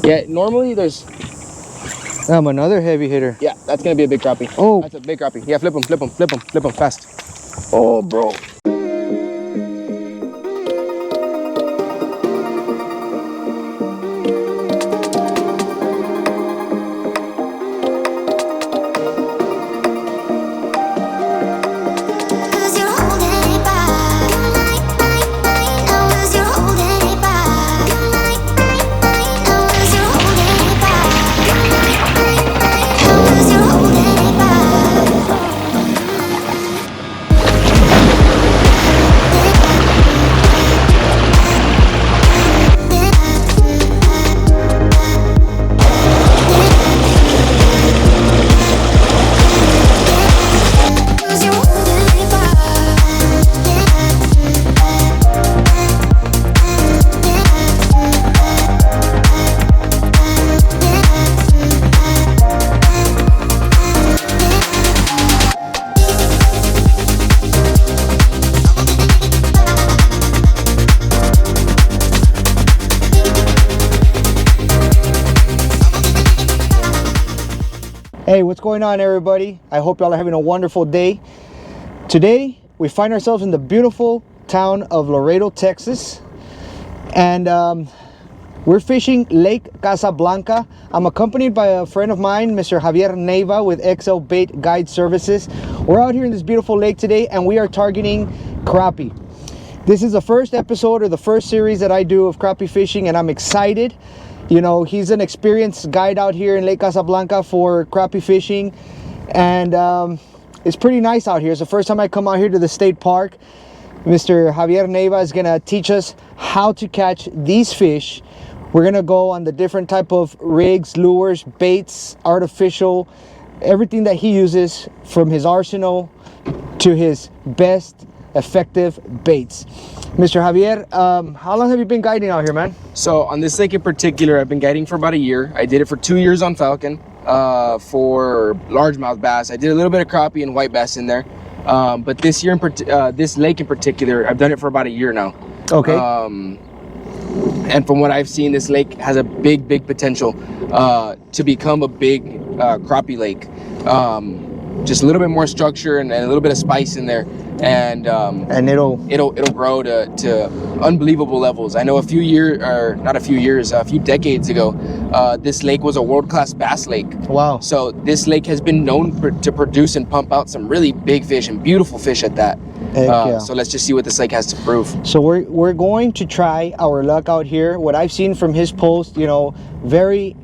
Yeah, normally there's... Another heavy hitter. Yeah, that's gonna be a big crappie. Oh. That's a big crappie. Yeah, flip him, flip him, flip him, flip him, fast. Oh, bro. Hey, what's going on, everybody? I hope y'all are having a wonderful day. Today we find ourselves in the beautiful town of Laredo, Texas, and we're fishing Lake Casa Blanca. I'm accompanied by a friend of mine, Mr. Javier Nava with XL Bait Guide Services. We're out here in this beautiful lake today, and we are targeting crappie. This is the first episode or the first series that I do of crappie fishing, and I'm excited. You know, he's an experienced guide out here in Lake Casa Blanca for crappie fishing, and it's pretty nice out here. It's the first time I come out here to the state park. Mr. Javier Nava is gonna teach us how to catch these fish. We're gonna go on the different type of rigs, lures, baits, artificial, everything that he uses, from his arsenal to his best effective baits. Mr. Javier, how long have you been guiding out here, man? So on this lake in particular, I've been guiding for about a year. I did it for 2 years on Falcon for largemouth bass. I did a little bit of crappie and white bass in there. But this year, this lake in particular, I've done it for about a year now. Okay. And from what I've seen, this lake has a big potential to become a big crappie lake. Just a little bit more structure and a little bit of spice in there, and it'll grow to unbelievable levels. I know a few decades ago, this lake was a world-class bass lake. Wow. So this lake has been known to produce and pump out some really big fish and beautiful fish at that. Yeah. So let's just see what this lake has to prove. So we're going to try our luck out here. What I've seen from his post, you know, very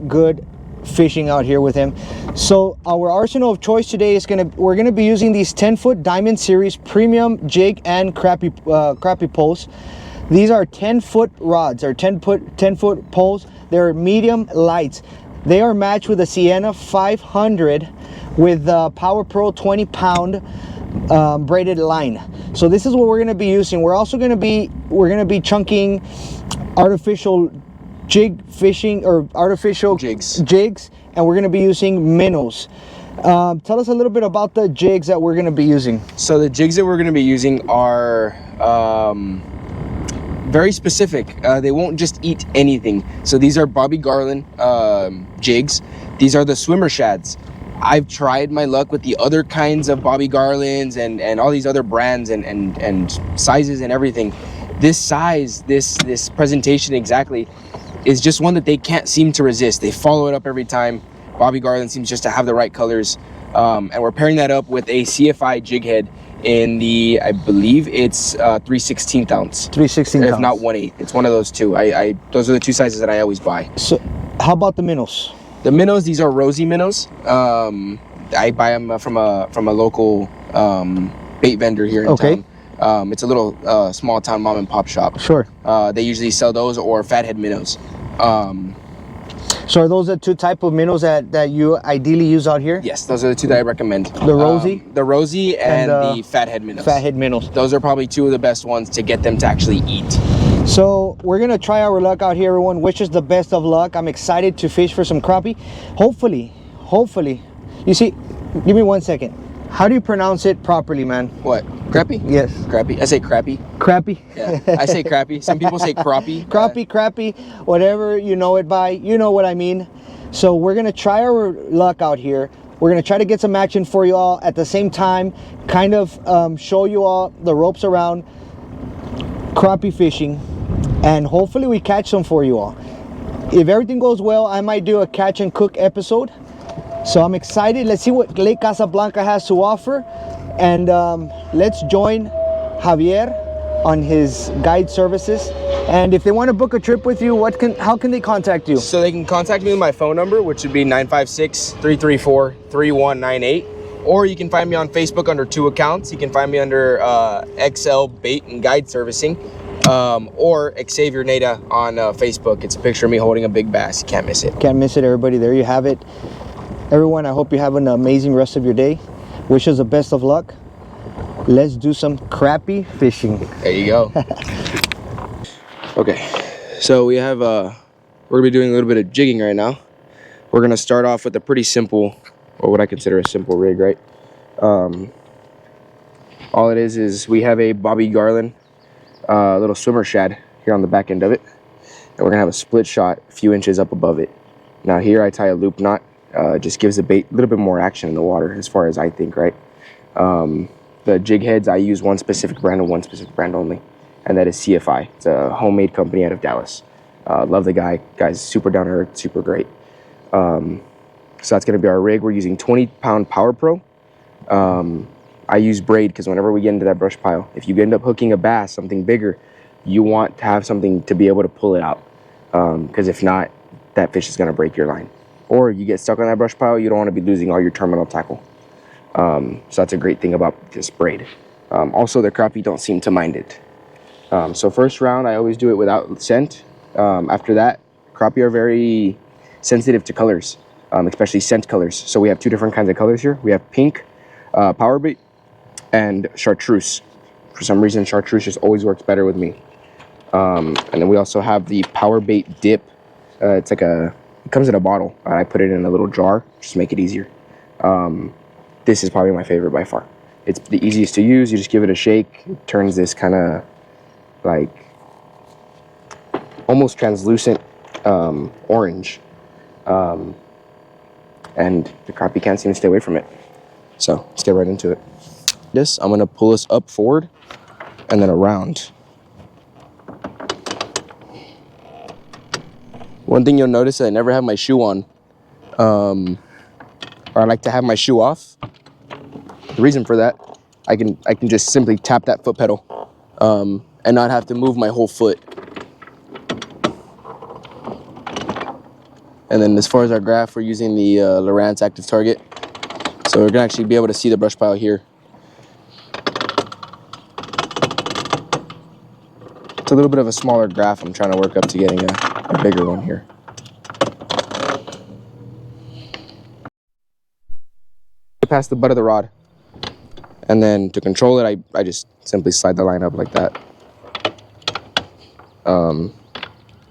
good fishing out here with him. So our arsenal of choice today is we're gonna be using these 10-foot Diamond Series premium jig and crappie poles. These are 10-foot rods, or 10-foot poles. They're medium lights. They are matched with a Sienna 500 with the Power Pro 20-pound braided line. So this is what we're gonna be using. We're also gonna be chunking artificial jig fishing, or artificial jigs, and we're going to be using minnows. Tell us a little bit about the jigs that we're going to be using. So the jigs that we're going to be using are very specific. They won't just eat anything. So these are Bobby Garland jigs. These are the swimmer shads. I've tried my luck with the other kinds of Bobby Garlands and all these other brands and sizes and everything. This size, this presentation exactly, is just one that they can't seem to resist. They follow it up every time. Bobby Garland seems just to have the right colors. And we're pairing that up with a CFI jig head in the, I believe it's 3/16 ounce. 3/16 ounce. If not 1/8. It's one of those two. Those are the two sizes that I always buy. So how about the minnows? The minnows, these are rosy minnows. I buy them from a local bait vendor here in town. It's a little small town mom and pop shop. Sure. They usually sell those or fathead minnows. So are those the two type of minnows that you ideally use out here? Yes, those are the two that I recommend. The rosy? The rosy and the fathead minnows. Fathead minnows. Those are probably two of the best ones to get them to actually eat. So we're gonna try our luck out here, everyone. Wish us the best of luck. I'm excited to fish for some crappie. Hopefully. You see, give me 1 second. How do you pronounce it properly, man? What? Crappie? Yes. Crappie. I say crappie. Crappie? Yeah, I say crappie. Some people say crappie. Crappie, whatever you know it by, you know what I mean. So we're gonna try our luck out here. We're gonna try to get some action for you all at the same time, kind of show you all the ropes around crappie fishing, and hopefully we catch some for you all. If everything goes well, I might do a catch and cook episode. So I'm excited. Let's see what Lake Casa Blanca has to offer, and let's join Javier on his guide services. And if they want to book a trip with you, how can they contact you? So they can contact me with my phone number, which would be 956-334-3198. Or you can find me on Facebook under 2 accounts. You can find me under XL Bait and Guide Servicing, or Xavier Nada on Facebook. It's a picture of me holding a big bass. You can't miss it. Can't miss it, everybody. There you have it. Everyone, I hope you have an amazing rest of your day. Wish us the best of luck. Let's do some crappie fishing. There you go. Okay, so we have we're gonna be doing a little bit of jigging right now. We're gonna start off with a pretty simple, or what I consider a simple rig, right? All it is we have a Bobby Garland little swimmer shad here on the back end of it, and we're gonna have a split shot a few inches up above it. Now here I tie a loop knot. Just gives the bait a little bit more action in the water, as far as I think, right? The jig heads, I use one specific brand and one specific brand only, and that is CFI. It's a homemade company out of Dallas. Love the guy. Guy's super down to earth, super great. So that's going to be our rig. We're using 20-pound Power Pro. I use Braid because whenever we get into that brush pile, if you end up hooking a bass, something bigger, you want to have something to be able to pull it out. Because if not, that fish is going to break your line. Or you get stuck on that brush pile, you don't want to be losing all your terminal tackle. So that's a great thing about this Braid. Also, the crappie don't seem to mind it. So first round, I always do it without scent. After that, crappie are very sensitive to colors, especially scent colors. So we have 2 different kinds of colors here. We have pink, power bait, and chartreuse. For some reason, chartreuse just always works better with me. And then we also have the power bait dip. It's like it comes in a bottle. I put it in a little jar just to make it easier. This is probably my favorite by far. It's the easiest to use. You just give it a shake. It turns this kind of like almost translucent orange. And the crappie can't seem to stay away from it. So let's get right into it. I'm gonna pull this up forward and then around. One thing you'll notice is I never have my shoe on, or I like to have my shoe off. The reason for that, I can just simply tap that foot pedal and not have to move my whole foot. And then as far as our graph, we're using the Lowrance Active Target, so we're gonna actually be able to see the brush pile here. It's a little bit of a smaller graph. I'm trying to work up to getting a bigger one here. Past the butt of the rod, and then to control it, I just simply slide the line up like that.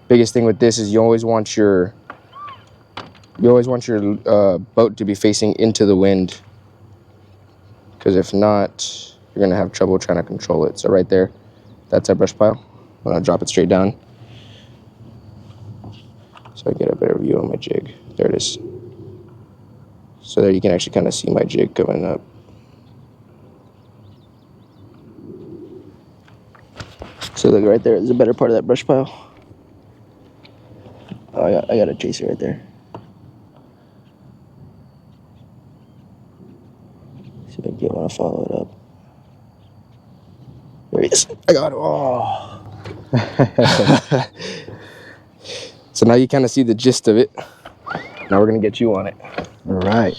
Biggest thing with this is you always want your boat to be facing into the wind, because if not, you're gonna have trouble trying to control it. So right there, that's our brush pile. I'm gonna drop it straight down so I get a better view of my jig. There it is. So there you can actually kind of see my jig coming up. So look, right there is the better part of that brush pile. Oh, I got a chaser right there. See if I can get one to follow it up. There he is. I got it. Oh. So now you kind of see the gist of it. Now we're gonna get you on it. All right.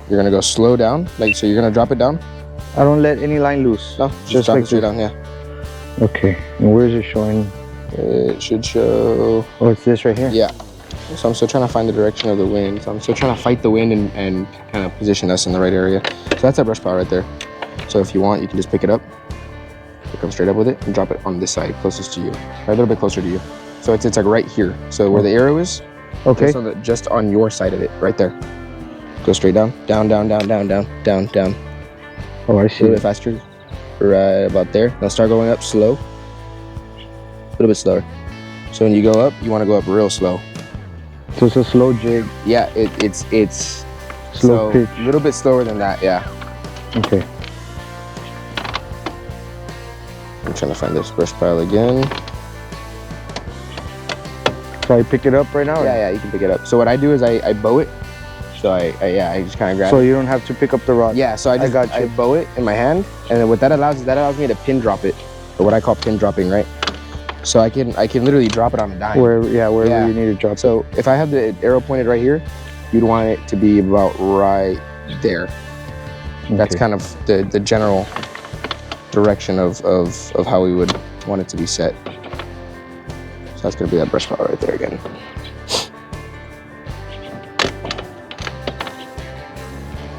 You're gonna go slow down, like so. You're gonna drop it down. I don't let any line loose. No, just drop like it straight this. down. Yeah. Okay. And where is it showing? It should show. Oh, it's this right here. Yeah. So I'm still trying to find the direction of the wind. So I'm still trying to fight the wind and kind of position us in the right area. So that's our brush pile right there. So if you want, you can just pick it up, come straight up with it, and drop it on this side, closest to you, or a little bit closer to you. So it's like right here. So where the arrow is. Okay. Just on your side of it, right there. Go straight down, down, down, down, down, down, down, down. Oh, I A see. little bit faster. Right about there. Now start going up slow. A little bit slower. So when you go up, you want to go up real slow. So it's a slow jig. Yeah, it's Slow pitch. A little bit slower than that, yeah. Okay. I'm trying to find this brush pile again. So I pick it up right now? Yeah, you can pick it up. So what I do is I bow it. So I just kind of grab So it. you don't have to pick up the rod? Yeah, so I bow it in my hand, and then what that allows me to pin drop it, or what I call pin dropping, right? So I can literally drop it on a dime. Wherever you need to drop it. So if I have the arrow pointed right here, you'd want it to be about right there. Okay. That's kind of the general direction of how we would want it to be set. So that's gonna be that brush pile right there again.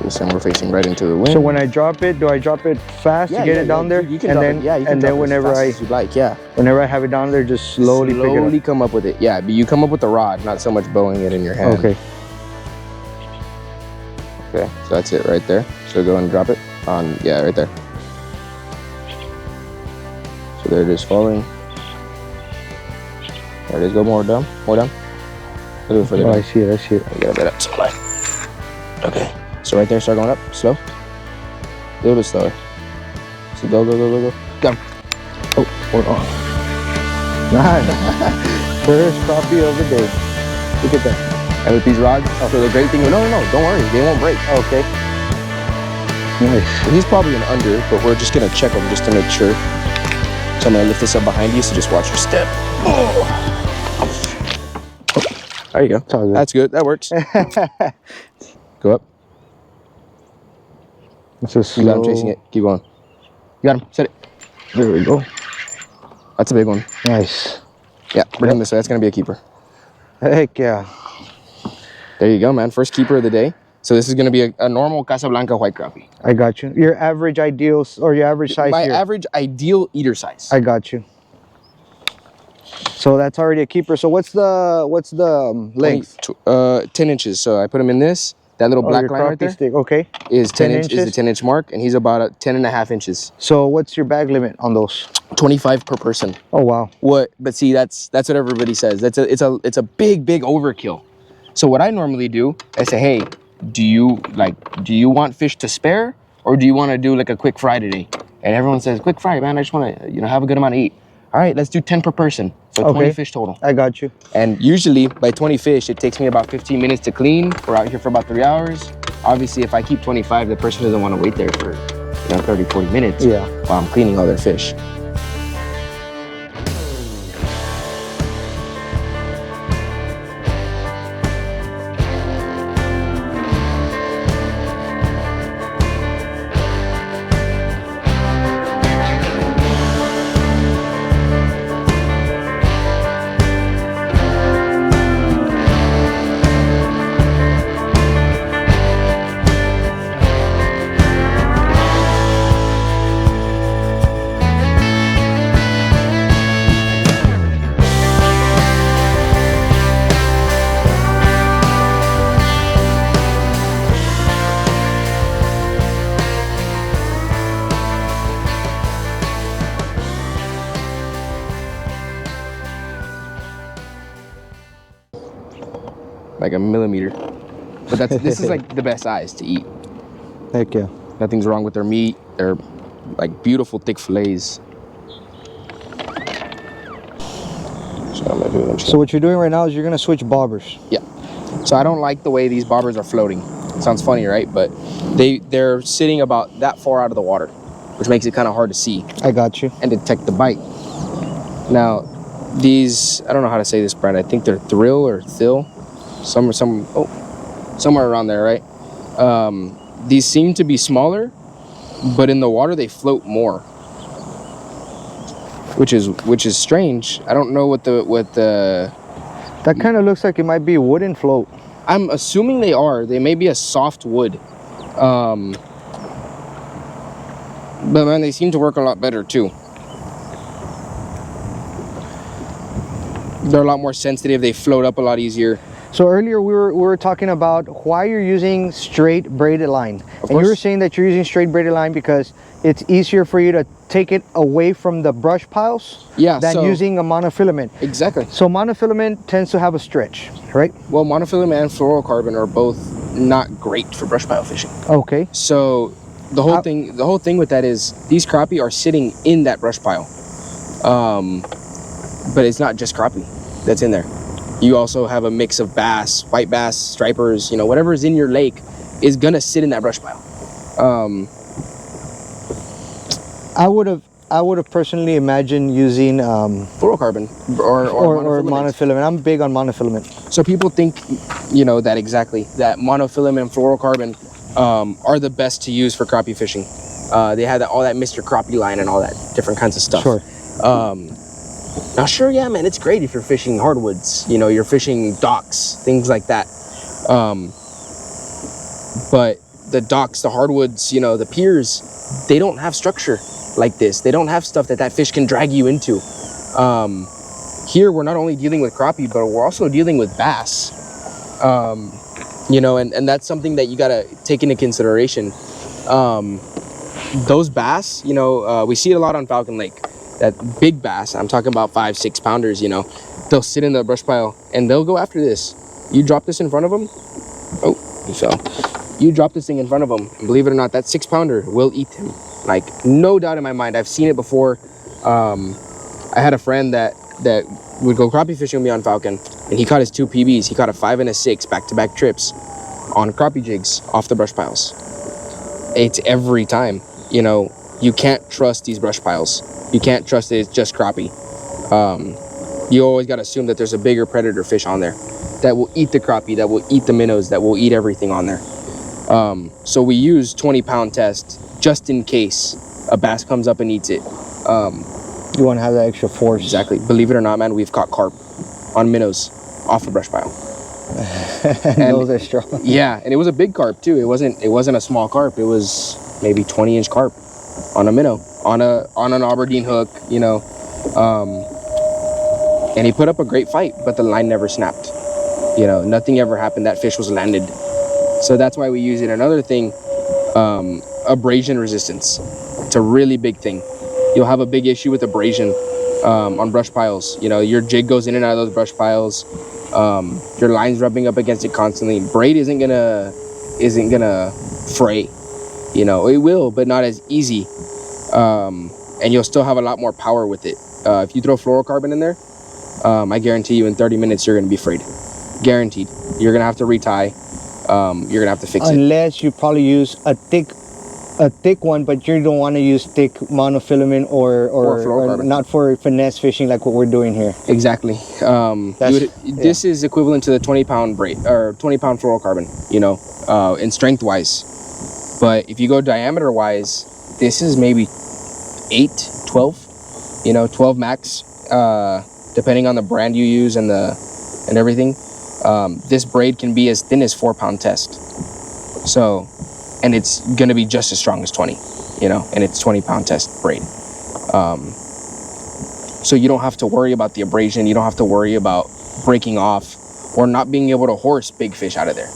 This time we're facing right into the wind. So when I drop it, do I drop it fast to get it down there? You can drop it. Yeah, you can drop it as fast as you like. Yeah. Whenever I have it down there, just slowly pick it up. Come up with it. Yeah, but you come up with the rod, not so much bowing it in your hand. Okay. Okay, so that's it right there. So go and drop it on. Yeah, right there. So there it is falling. There it is. Go more down. More down. A little further down. I see it. I see it. You got a bit up. Supply. Okay. So right there, start going up, slow. A little bit slower. So go, go, go, go, go. Down. Oh, hold on. Nice. First crappie of the day. Look at that. And with these rods, so the great thing, no, don't worry, they won't break. Okay. Nice. Well, he's probably an under, but we're just gonna check him just to make sure. So I'm gonna lift this up behind you, so just watch your step. Oh. There you go. That's good, that works. Go up. It's a slow... You got him chasing it. Keep going. You got him. Set it. There we go. That's a big one. Nice. Yeah, bring him this way. That's going to be a keeper. Heck yeah. There you go, man. First keeper of the day. So this is going to be a normal Casa Blanca white crappie. I got you. Your average ideal, or your average size My here? average ideal eater size. I got you. So that's already a keeper. So what's the length? 10 inches. So I put him in this. That little black line right there stick. Okay. is 10 inches. Is the 10-inch mark, and he's about 10.5 inches. So what's your bag limit on those? 25 per person. Oh wow. What? But see, that's what everybody says. It's a big overkill. So what I normally do, I say, hey, do you want fish to spare, or do you want to do like a quick fry today? And everyone says, quick fry, man. I just want to have a good amount to eat. All right, let's do 10 per person. So 20 fish total. I got you. And usually by 20 fish, it takes me about 15 minutes to clean. We're out here for about 3 hours. Obviously, if I keep 25, the person doesn't want to wait there for 30, 40 minutes while I'm cleaning all their fish. Like a millimeter. But this is like the best size to eat. Heck yeah. Nothing's wrong with their meat. They're like beautiful thick fillets. So what you're doing right now is you're gonna switch bobbers. Yeah. So I don't like the way these bobbers are floating. It sounds funny, right? But they're sitting about that far out of the water, which makes it kind of hard to see. I got you. And detect the bite. Now, these, I don't know how to say this brand. I think they're Thrill or Thill. Somewhere around there, right? These seem to be smaller, but in the water they float more, which is strange. I don't know what the. That kind of looks like it might be wooden float. I'm assuming they are. They may be a soft wood, but man, they seem to work a lot better too. They're a lot more sensitive. They float up a lot easier. So earlier we were talking about why you're using straight braided line, and you were saying that you're using straight braided line because it's easier for you to take it away from the brush piles than using a monofilament. Exactly. So monofilament tends to have a stretch, right? Well, monofilament and fluorocarbon are both not great for brush pile fishing. Okay. So the whole thing with that is these crappie are sitting in that brush pile, but it's not just crappie that's in there. You also have a mix of bass, white bass, stripers, you know, whatever is in your lake is gonna sit in that brush pile. I would have personally imagined using fluorocarbon or monofilament. I'm big on monofilament. So people think, you know, that monofilament and fluorocarbon are the best to use for crappie fishing. They had all that Mr. Crappie line and all that different kinds of stuff. Sure. Now, sure, yeah, man, it's great if you're fishing hardwoods. You know, you're fishing docks, things like that. But the docks, the hardwoods, you know, the piers, they don't have structure like this. They don't have stuff that fish can drag you into. Here, we're not only dealing with crappie, but we're also dealing with bass. You know, and that's something that you gotta take into consideration. Those bass, you know, we see it a lot on Falcon Lake. That big bass, I'm talking about 5-6 pounders, you know, they'll sit in the brush pile and they'll go after this. You drop this in front of them. Oh, he fell. You drop this thing in front of them, and believe it or not, that 6-pounder will eat him. Like, no doubt in my mind. I've seen it before. I had a friend that would go crappie fishing with me on Falcon, and he caught his 2 PBs. He caught a 5 and a 6 back-to-back trips on crappie jigs off the brush piles. It's every time. You know, you can't trust these brush piles. You can't trust that it's just crappie. You always got to assume that there's a bigger predator fish on there that will eat the crappie, that will eat the minnows, that will eat everything on there. So we use 20-pound test just in case a bass comes up and eats it. You want to have that extra force. Exactly. Believe it or not, man, we've caught carp on minnows off the brush pile. And those are strong. Yeah, and it was a big carp too. It wasn't a small carp. It was maybe 20-inch carp on a minnow, on an Aberdeen hook, you know. And he put up a great fight, but the line never snapped. You know, nothing ever happened. That fish was landed. So that's why we use it. Another thing, abrasion resistance. It's a really big thing. You'll have a big issue with abrasion on brush piles. You know, your jig goes in and out of those brush piles. Your line's rubbing up against it constantly. Braid isn't gonna fray. You know, it will, but not as easy. And you'll still have a lot more power with it. If you throw fluorocarbon in there, I guarantee you in 30 minutes you're gonna be frayed. Guaranteed. You're gonna have to retie. You're gonna have to fix it. Unless you probably use a thick one, but you don't want to use thick monofilament or not for finesse fishing like what we're doing here. Exactly. This is equivalent to the 20-pound braid or 20-pound fluorocarbon, you know, in strength wise. But if you go diameter wise, this is maybe 8, 12, you know, 12 max, depending on the brand you use and everything. This braid can be as thin as 4-pound test. So, and it's gonna be just as strong as 20, you know, and it's 20-pound test braid. So you don't have to worry about the abrasion. You don't have to worry about breaking off or not being able to horse big fish out of there.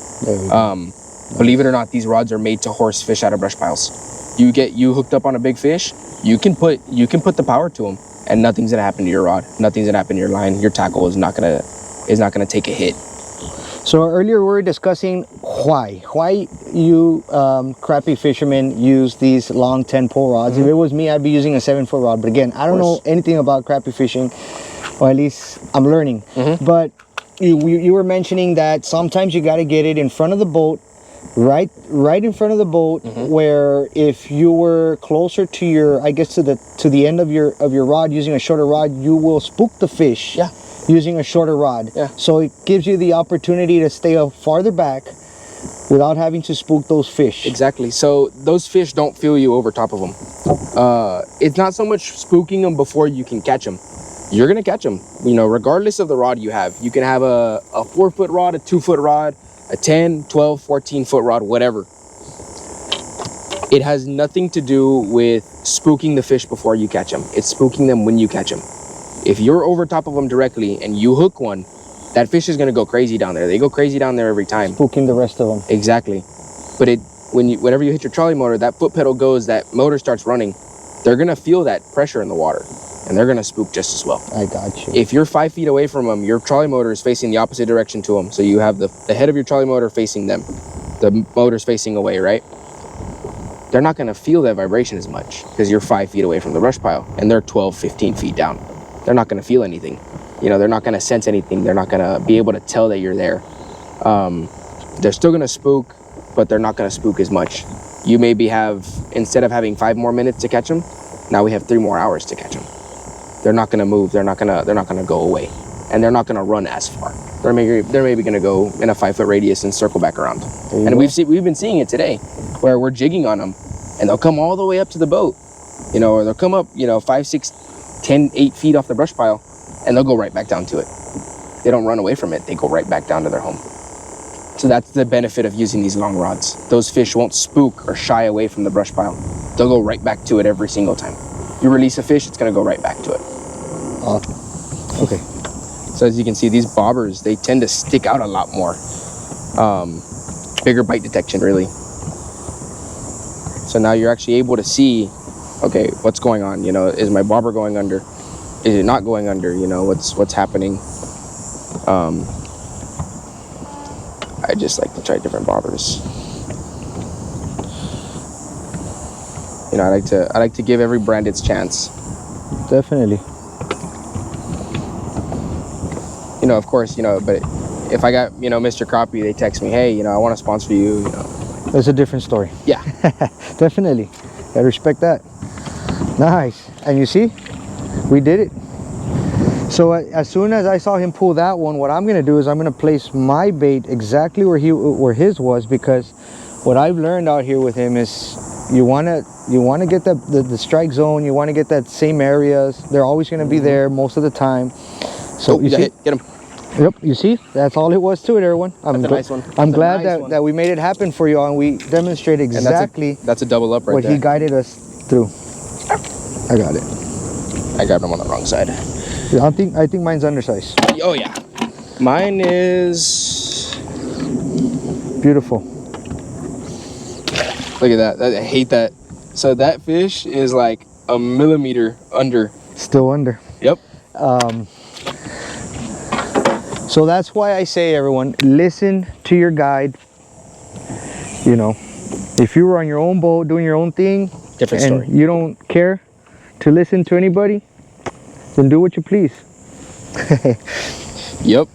Believe it or not, these rods are made to horse fish out of brush piles. You hooked up on a big fish, you can put the power to them, and nothing's gonna happen to your rod. Nothing's gonna happen to your line. Your tackle is not gonna take a hit. So earlier we were discussing why you crappie fishermen use these long 10-pole rods. If it was me, I'd be using a 7-foot rod. But again, I don't know anything about crappie fishing, or at least I'm learning. But you were mentioning that sometimes you got to get it in front of the boat, right in front of the boat, where if you were closer to your, I guess to the end of your rod using a shorter rod, you will spook the fish. Yeah. Using a shorter rod. Yeah. So it gives you the opportunity to stay farther back without having to spook those fish. Exactly. So those fish don't feel you over top of them. It's not so much spooking them before you can catch them. You're gonna catch them, you know, regardless of the rod you have. You can have a 4-foot rod, a 2-foot rod, a 10, 12, 14-foot rod, whatever. It has nothing to do with spooking the fish before you catch them. It's spooking them when you catch them. If you're over top of them directly and you hook one, that fish is gonna go crazy down there. They go crazy down there every time. Spooking the rest of them. Exactly. But whenever you hit your trolley motor, that foot pedal goes, that motor starts running. They're gonna feel that pressure in the water, and they're gonna spook just as well. I got you. If you're 5 feet away from them, your trolley motor is facing the opposite direction to them. So you have the head of your trolley motor facing them. The motor's facing away, right? They're not gonna feel that vibration as much because you're 5 feet away from the brush pile and they're 12, 15 feet down. They're not gonna feel anything. You know, they're not gonna sense anything. They're not gonna be able to tell that you're there. They're still gonna spook, but they're not gonna spook as much. You maybe have, instead of having 5 more minutes to catch them, now we have 3 more hours to catch them. They're not gonna move. They're not gonna go away, and they're not gonna run as far. They're maybe gonna go in a 5 foot radius and circle back around. And we've been seeing it today, where we're jigging on them, and they'll come all the way up to the boat, you know, or they'll come up, you know, 5, 6, 10, 8 feet off the brush pile, and they'll go right back down to it. They don't run away from it. They go right back down to their home. So that's the benefit of using these long rods. Those fish won't spook or shy away from the brush pile. They'll go right back to it every single time. You release a fish, it's gonna go right back to it. Okay. So as you can see, these bobbers, they tend to stick out a lot more. Bigger bite detection, really. So now you're actually able to see, okay, what's going on? You know, is my bobber going under? Is it not going under? You know, what's happening? I just like to try different bobbers. You know, I like to give every brand its chance. Definitely. You know, of course, you know, but if I got, you know, Mr. Crappie, they text me, hey, you know, I want to sponsor you, you know. That's a different story. Yeah. Definitely. I respect that. Nice. And you see, we did it. So as soon as I saw him pull that one, what I'm gonna do is I'm gonna place my bait exactly where his was, because what I've learned out here with him is you wanna get the strike zone. You wanna get that same areas. They're always gonna be there most of the time. So you see, get him. Yep, you see, that's all it was to it, everyone. I'm nice one. I'm glad that we made it happen for you, and we demonstrated exactly that's a double up right what there. he guided us through. I got it. I grabbed him on the wrong side. Yeah, I think mine's undersized. Oh yeah, mine is Beautiful. Look at that. I hate that. So that fish is like a millimeter under. Still under. Yep. So that's why I say, everyone, listen to your guide. You know, if you were on your own boat doing your own thing, different and story. you don't care to listen to anybody, then do what you please. Yep.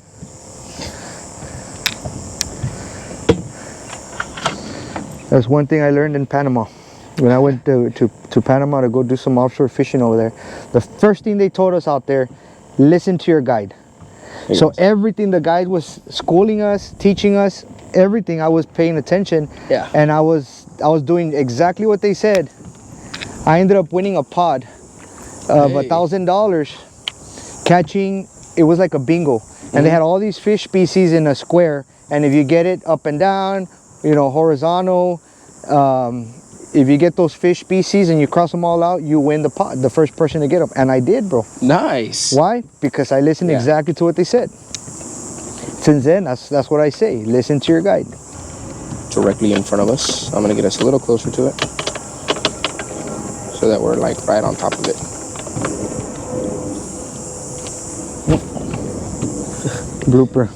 That's one thing I learned in Panama. When I went to Panama to go do some offshore fishing over there, the first thing they told us out there, listen to your guide. So everything the guide was schooling us, teaching us, everything, I was paying attention. Yeah. And I was doing exactly what they said. I ended up winning a pod of $1,000 catching. It was like a bingo, and they had all these fish species in a square, and if you get it up and down, you know, horizontal, if you get those fish species and you cross them all out, you win the pot, the first person to get them. And I did, bro. Nice. Why? Because I listened exactly to what they said. Since then, that's what I say. Listen to your guide. Directly in front of us. I'm gonna get us a little closer to it, so that we're like right on top of it. Blooper.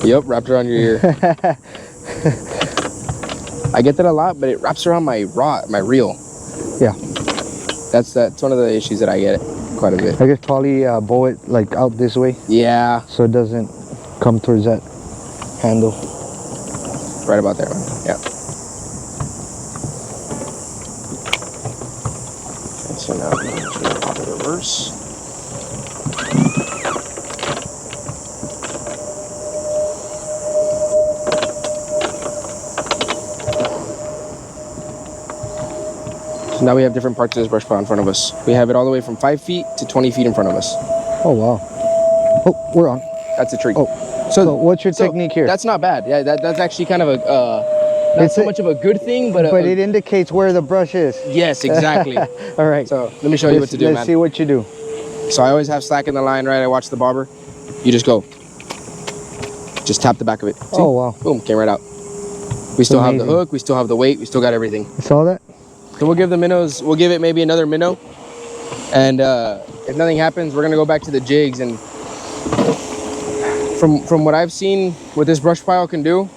Yep, wrapped around your ear. I get that a lot, but it wraps around my reel. Yeah. That's one of the issues that I get quite a bit. I could probably bow it like out this way. Yeah. So it doesn't come towards that handle. Right about there, man. Yeah. Okay, so now I'm going to pop it reverse. So now we have different parts of this brush pile in front of us. We have it all the way from 5 feet to 20 feet in front of us. Oh, wow. Oh, we're on. That's a tree. Oh, so what's your technique here? That's not bad. Yeah, that's actually kind of a, not so much of a good thing, but it indicates where the brush is. Yes, exactly. All right. So let me show you what to do, man. Let's see what you do. So I always have slack in the line, right? I watch the bobber. You just go. Just tap the back of it. See? Oh, wow. Boom, came right out. We still have the amazing. hook, we still have the weight, we still got everything. You saw that? So we'll give the minnows, we'll give it maybe another minnow. And if nothing happens, we're gonna go back to the jigs. And from what I've seen, what this brush pile can do,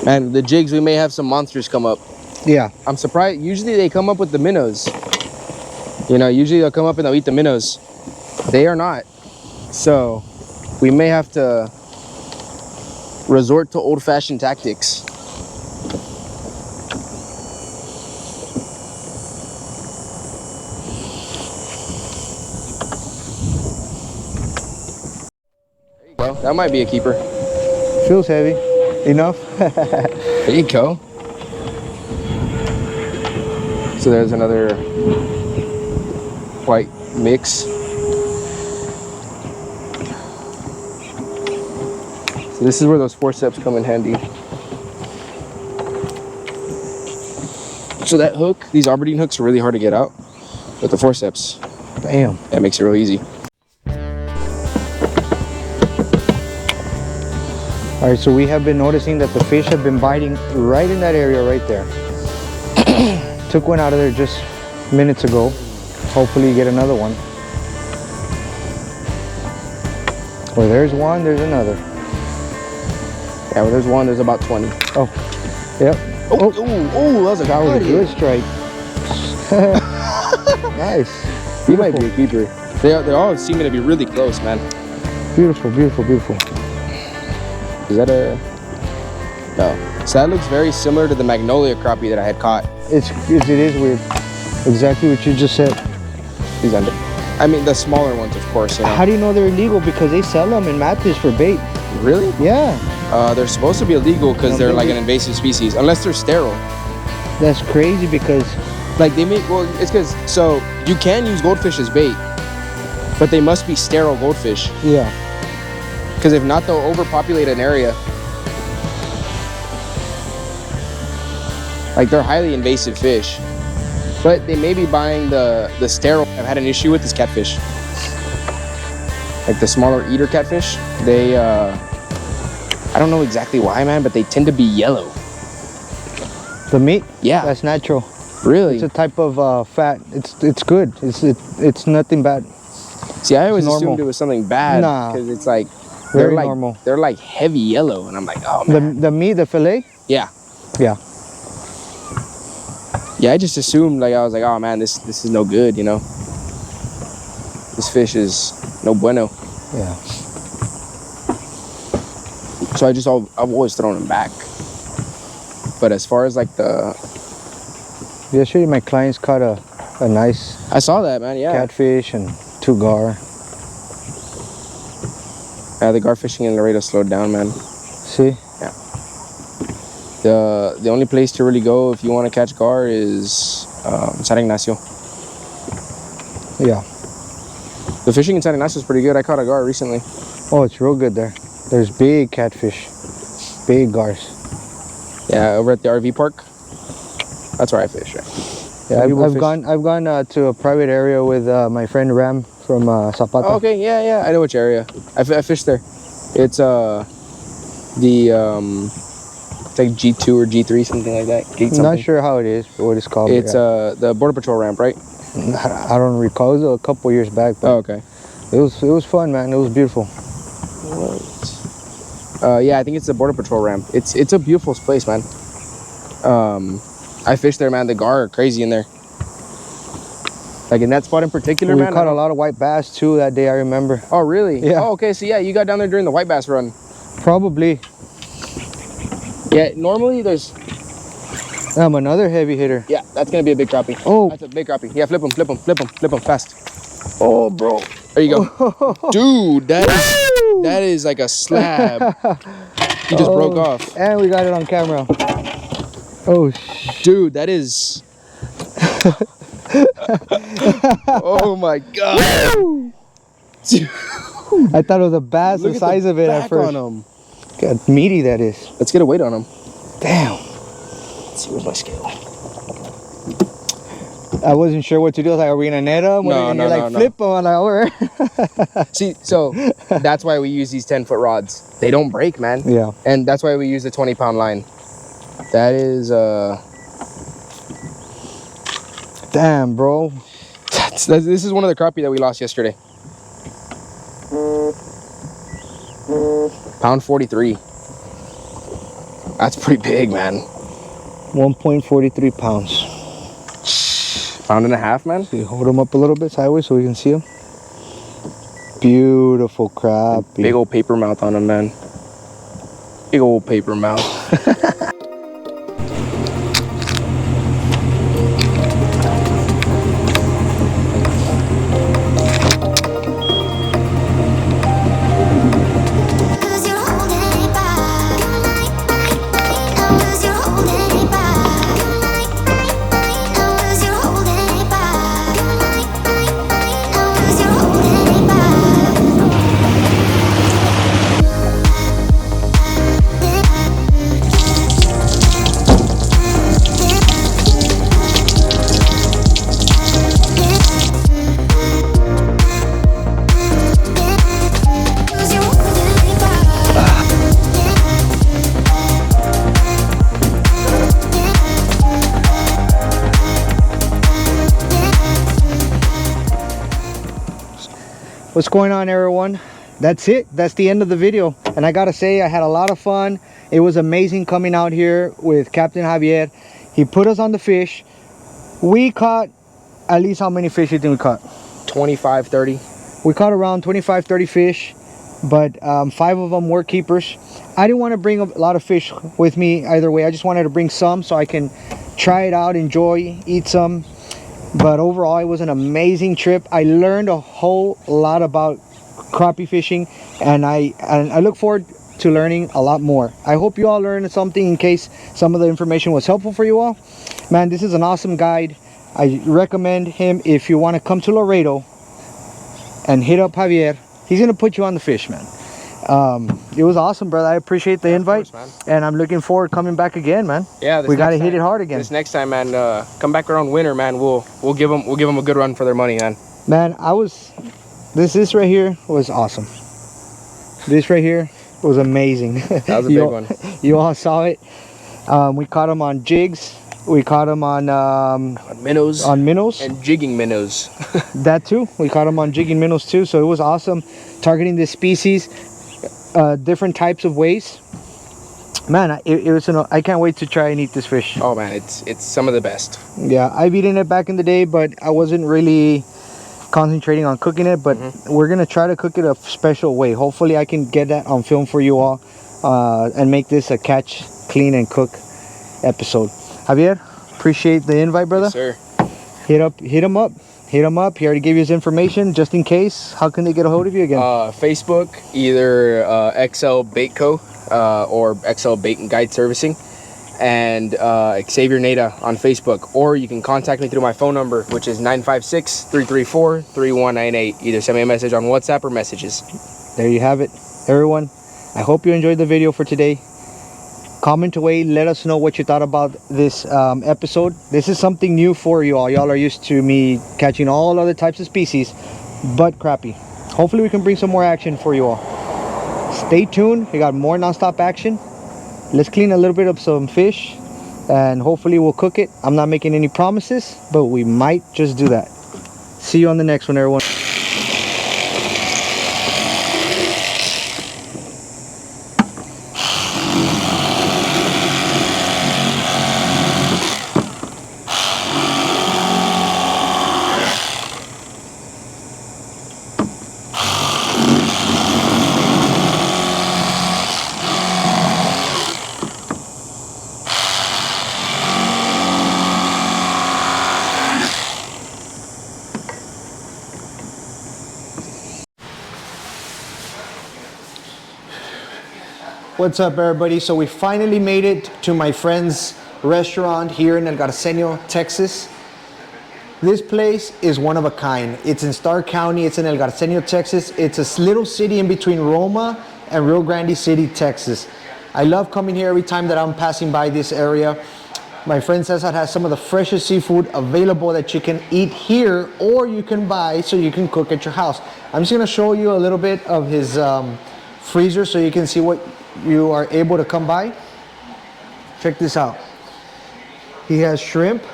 and the jigs, we may have some monsters come up. Yeah. I'm surprised. Usually they come up with the minnows. You know, usually they'll come up and they'll eat the minnows. They are not. So we may have to resort to old-fashioned tactics. There you go. That might be a keeper. Feels heavy. Enough. There you go. So there's another white mix. So this is where those forceps come in handy. So that hook, these Aberdeen hooks are really hard to get out, but the forceps, Damn. that makes it real easy. All right, so we have been noticing that the fish have been biting right in that area right there. Took one out of there just minutes ago. Hopefully you get another one. Well, there's one, there's another. Yeah, well, there's one, there's about 20. Oh, yep. Oh, that was a That was a good good strike. Nice. He might be a keeper. They're all seeming to be really close, man. Beautiful, beautiful, beautiful. Is that a... No. So that looks very similar to the magnolia crappie that I had caught. It is weird. Exactly what you just said. He's under. I mean, the smaller ones, of course, you know. How do you know they're illegal? Because they sell them in Mathis for bait. Really? Yeah. They're supposed to be illegal because they're like an invasive species, unless they're sterile. That's crazy because... Like they make, well, it's because, so you can use goldfish as bait, but they must be sterile goldfish. Yeah. Because if not, they'll overpopulate an area. Like they're highly invasive fish, but they may be buying the sterile. I've had an issue with this catfish. Like the smaller eater catfish, they, I don't know exactly why, man, but they tend to be yellow. The meat? Yeah. That's natural. Really? It's a type of fat. It's good. It's nothing bad. See, I always normal. assumed it was something bad because it's like Very normal. They're like heavy yellow, and I'm like, oh man. The meat, the fillet? Yeah. Yeah. Yeah, I just assumed, like, I was like, oh man, this is no good, you know. This fish is no bueno. Yeah. So I've always thrown them back. But as far as like the... Yesterday my clients caught a nice I saw that, man, yeah. catfish and 2 gar. Yeah, the gar fishing in Laredo slowed down, man. See? Yeah. The only place to really go if you want to catch gar is San Ignacio. Yeah. The fishing in San Ignacio is pretty good. I caught a gar recently. Oh, it's real good there. There's big catfish, big gars. Yeah, over at the RV park. That's where I fish. Right? Yeah, I've gone to a private area with my friend Ram from Zapata. Oh, okay, yeah, I know which area. I fished there. It's it's like G2 or G3, something like that. I'm not sure how it is, what it's called. It's the Border Patrol ramp, right? I don't recall. It was a couple years back. But oh, okay. It was fun, man. It was beautiful. Yeah, I think it's the Border Patrol ramp. It's a beautiful place, man. I fished there, man. The gar are crazy in there. Like in that spot in particular, man. We caught a lot of white bass too that day, I remember. Oh, really? Yeah. Oh, okay. So yeah, you got down there during the white bass run. Probably. Yeah, normally there's... I'm another heavy hitter. Yeah, that's gonna be a big crappie. Oh. That's a big crappie. Yeah, flip him fast. Oh, bro. There you go. Dude, that is like a slab. He just broke off. And we got it on camera. Oh, dude, that is... Oh my god. Dude. I thought it was a bass, the size of it at first. On him. God, meaty that is. Let's get a weight on him. Damn. Let's see, where's my scale? I wasn't sure what to do. I was like, are we gonna net them? No, no, no, no. Flip them. I'm like, all right. See, so that's why we use these 10-foot rods. They don't break, man. Yeah. And that's why we use the 20-pound line. That is, Damn, bro. this is one of the crappie that we lost yesterday. Pound 43. That's pretty big, man. 1.43 pounds. Pound and a half, man. See, hold them up a little bit sideways so we can see them. Beautiful crappie. Big old paper mouth on them, man. Big old paper mouth. What's going on, everyone? That's it. That's the end of the video. And I gotta say, I had a lot of fun. It was amazing coming out here with Captain Javier. He put us on the fish. We caught, at least how many fish do you think we caught? 25, 30. We caught around 25, 30 fish, but 5 of them were keepers. I didn't want to bring a lot of fish with me either way. I just wanted to bring some so I can try it out, enjoy, eat some. But overall, it was an amazing trip. I learned a whole lot about crappie fishing, and I look forward to learning a lot more. I hope you all learned something in case some of the information was helpful for you all. Man, this is an awesome guide. I recommend him if you want to come to Laredo and hit up Javier. He's going to put you on the fish, man. It was awesome, brother. I appreciate the invite, course, and I'm looking forward to coming back again, man. Yeah, we got to hit it hard again. This next time, man, come back around winter, man. We'll give them a good run for their money, man. Man, this right here was awesome. This right here was amazing. That was a big one. You all saw it. We caught them on jigs. We caught them on minnows. On minnows. And jigging minnows. That too. We caught them on jigging minnows too. So it was awesome targeting this species, different types of ways. Man, it was I can't wait to try and eat this fish. Oh man, it's some of the best. Yeah, I've eaten it back in the day, but I wasn't really concentrating on cooking it. But we're gonna try to cook it a special way. Hopefully, I can get that on film for you all and make this a catch, clean, and cook episode. Javier, appreciate the invite, brother. Yes, sir. Hit him up. He already gave you his information just in case. How can they get a hold of you again? Facebook, either XL Bait Co. Or XL Bait and Guide Servicing, and Javier Nava on Facebook, or you can contact me through my phone number, which is 956-334-3198. Either send me a message on WhatsApp or messages. There you have it, everyone. I hope you enjoyed the video for today. Comment away, let us know what you thought about this episode. This is something new for you all. Y'all are used to me catching all other types of species, but crappie. Hopefully we can bring some more action for you all. Stay tuned, we got more non-stop action. Let's clean a little bit of some fish and hopefully we'll cook it. I'm not making any promises, but we might just do that. See you on the next one, everyone. What's up, everybody? So we finally made it to my friend's restaurant here in El Garceño, Texas. This place is one of a kind. It's in Starr County. It's in El Garceño, Texas. It's a little city in between Roma and Rio Grande City, Texas. I love coming here every time that I'm passing by this area. My friend Cesar has some of the freshest seafood available that you can eat here or you can buy so you can cook at your house. I'm just gonna show you a little bit of his freezer so you can see what you are able to come by. Check this out. He has shrimp.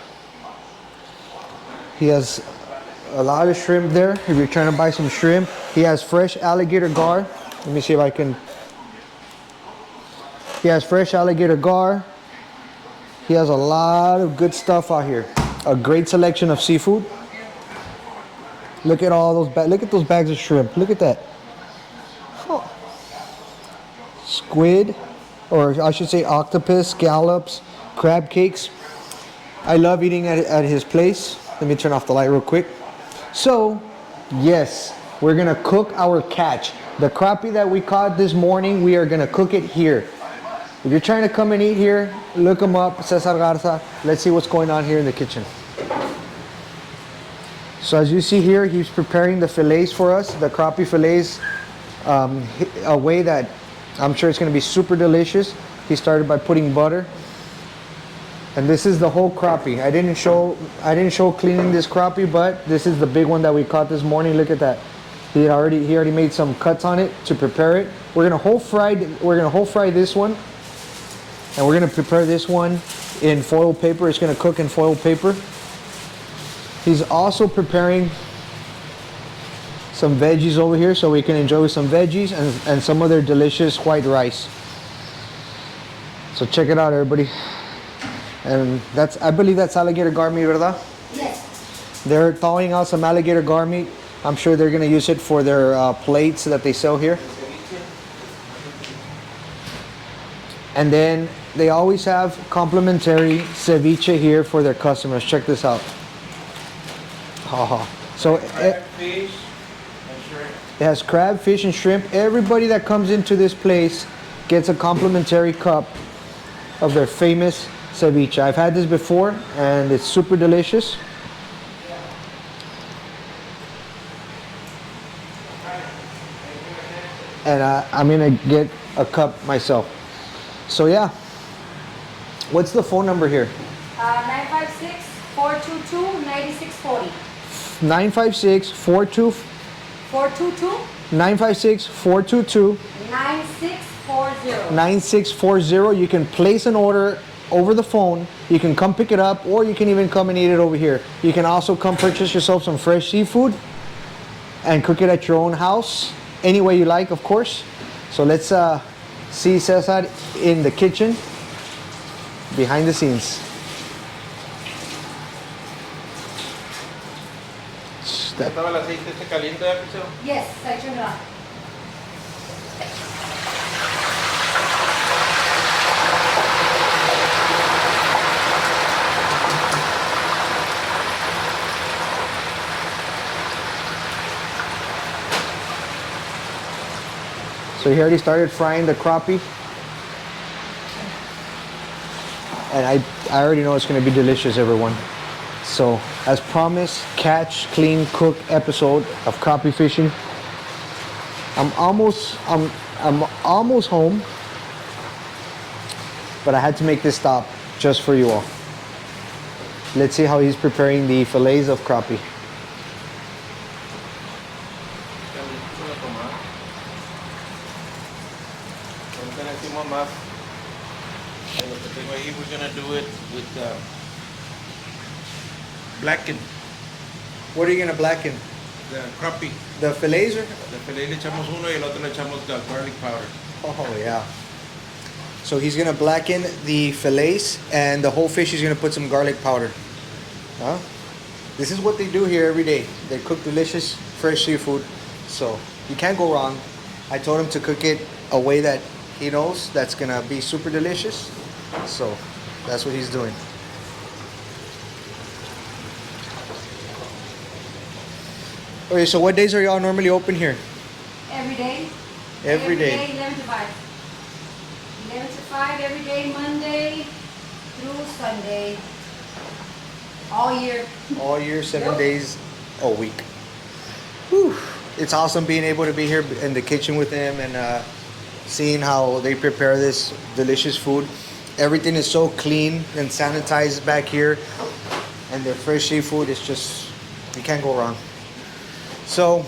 He has a lot of shrimp there if you're trying to buy some shrimp. He has fresh alligator gar. Let me see if I can. He has fresh alligator gar. He has a lot of good stuff out here. A great selection of seafood. Look at all those bags. Look at those bags of shrimp. Look at that. Oh. Squid, or I should say octopus, scallops, crab cakes. I love eating at his place. Let me turn off the light real quick. So, yes, we're gonna cook our catch. The crappie that we caught this morning, we are gonna cook it here. If you're trying to come and eat here, look him up, Cesar Garza. Let's see what's going on here in the kitchen. So as you see here, he's preparing the fillets for us, the crappie fillets, a way that I'm sure it's gonna be super delicious. He started by putting butter. And this is the whole crappie. I didn't show cleaning this crappie, but this is the big one that we caught this morning. Look at that. He already made some cuts on it to prepare it. We're gonna whole fry this one. And we're gonna prepare this one in foil paper. It's gonna cook in foil paper. He's also preparing some veggies over here so we can enjoy with some veggies and some other delicious white rice. So check it out, everybody. And I believe that's alligator gar meat, ¿verdad? Yes. They're thawing out some alligator gar meat. I'm sure they're gonna use it for their plates that they sell here. And then they always have complimentary ceviche here for their customers. Check this out. So it has crab, fish, and shrimp. Everybody that comes into this place gets a complimentary cup of their famous ceviche. I've had this before and it's super delicious. And I'm gonna get a cup myself. So yeah, what's the phone number here? 956-422-9640. 956-422. 422. 956-422. 9640. 9640. You can place an order over the phone. You can come pick it up, or you can even come and eat it over here. You can also come purchase yourself some fresh seafood and cook it at your own house, any way you like, of course. So let's see Cesar in the kitchen, behind the scenes. ¿Estaba el aceite este caliente, Picho? Yes, I turned it on. So he already started frying the crappie. And I already know it's going to be delicious, everyone. So, as promised, catch, clean, cook episode of crappie fishing. I'm almost home, but I had to make this stop just for you all. Let's see how he's preparing the fillets of crappie. We're gonna do it with blacken. What are you gonna blacken? The crappie. The fillets? The filet le echamos uno y el otro le echamos garlic powder. Oh yeah. So he's gonna blacken the fillets, and the whole fish he's gonna put some garlic powder. Huh? This is what they do here every day. They cook delicious fresh seafood, so you can't go wrong. I told him to cook it a way that he knows that's gonna be super delicious. So that's what he's doing. Okay, so what days are y'all normally open here? Every day. Every day. 11 to 5. 11 to 5 every day, Monday through Sunday. All year. All year, 7 Yep. days a week. Whew. It's awesome being able to be here in the kitchen with them and seeing how they prepare this delicious food. Everything is so clean and sanitized back here. And their fresh seafood is just, you can't go wrong. So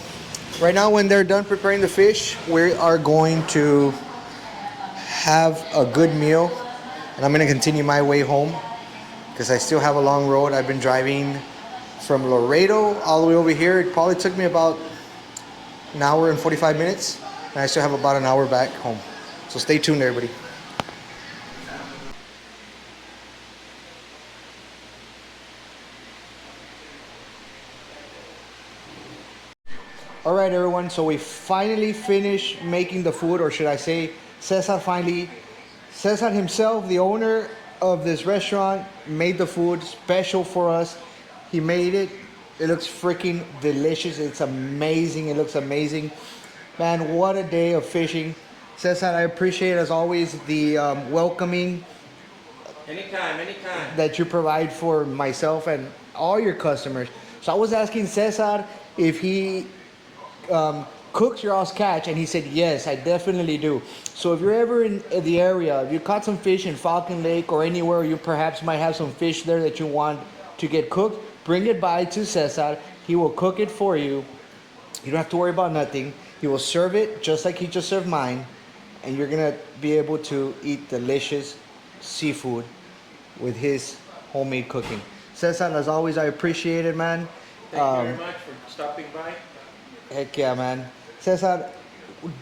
right now when they're done preparing the fish, we are going to have a good meal. And I'm going to continue my way home because I still have a long road. I've been driving from Laredo all the way over here. It probably took me about an hour and 45 minutes. And I still have about an hour back home. So stay tuned, everybody. All right, everyone. So we finally finished making the food, or should I say, Cesar himself, the owner of this restaurant, made the food special for us. He made it. It looks freaking delicious. It's amazing. It looks amazing. Man, what a day of fishing. Cesar, I appreciate, as always, the welcoming Anytime. that you provide for myself and all your customers. So I was asking Cesar if he cooks your all's catch, and he said yes, I definitely do. So if you're ever in the area, if you caught some fish in Falcon Lake or anywhere you perhaps might have some fish there that you want to get cooked, bring it by to Cesar. He will cook it for you. You don't have to worry about nothing. He will serve it just like he just served mine, and you're gonna be able to eat delicious seafood with his homemade cooking. Cesar, as always, I appreciate it, man. Thank you very much for stopping by. Heck yeah, man. Cesar,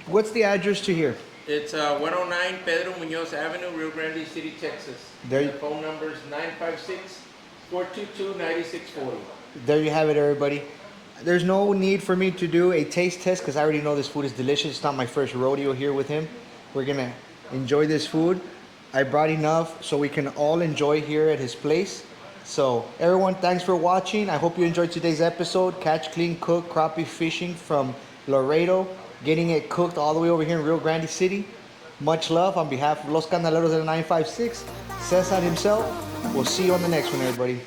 what's the address to here? It's 109 Pedro Munoz Avenue, Rio Grande City, Texas. There you- The phone number is 956-422-9640. There you have it, everybody. There's no need for me to do a taste test because I already know this food is delicious. It's not my first rodeo here with him. We're gonna enjoy this food. I brought enough so we can all enjoy here at his place. So everyone, thanks for watching. I hope you enjoyed today's episode. Catch, clean, cook, crappie fishing from Laredo. Getting it cooked all the way over here in Rio Grande City. Much love on behalf of Los Candaleros del 956. Cesar himself. We'll see you on the next one, everybody.